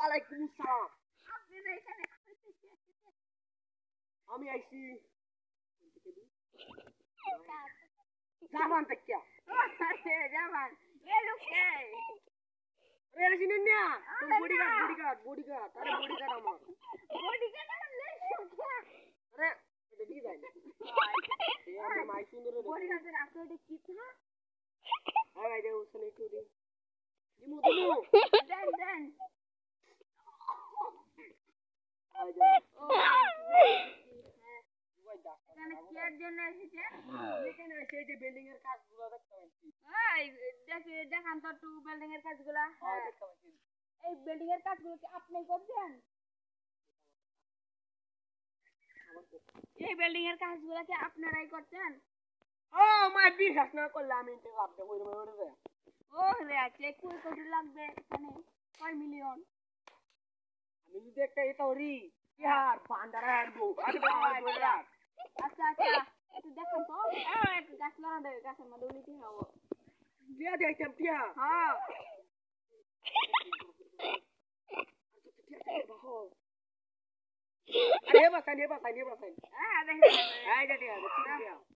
ওয়ালাইকুম আসসালাম। আপনি এখানে আমি আইছি জামান থেকে। জামান এ লোকে আরে চিনেন না? তুমি বডিগার্ড আরে বডিগার্ড আমার। বডি কেন লেখা আরে এটা দিয়ে যায় না। এই আমার মাই সুন্দর রে। বডি কাছে রাখো এটা কি না আরে ভাই দেও সনে একটু দি। দিমু দেন আই যা। ও ওই দা। এখানে কি এর জন্য এসেছে এখানে সেই যে বিল্ডিং এর কাজগুলো দেখতে পাচ্ছি। এই দেখান তো টু বিল্ডিং এর কাজগুলা হ্যাঁ দেখতে পাচ্ছি। এই বিল্ডিং এর কাজগুলো কি আপনি করছেন এই বিল্ডিং এর কাজগুলো কি আপনারাই করছেন ও মাই বিশ্বাস না করলে আমি তো ভাবতে কই রে। ও রে আছে কই কোটি লাগবে এখানে কয় মিলিয়ন আমি যদি একটা এটা ওরি ইয়ার বান্দারা আনবো আচ্ছা একটু দেখেন তো একটু গাছ লাগান দেবে গাছের মধ্যে উলিতে হবো দিয়া দেখতাম টিয়া হ্যাঁ আরে বাসাই হ্যাঁ দেখেন এই যে টিয়া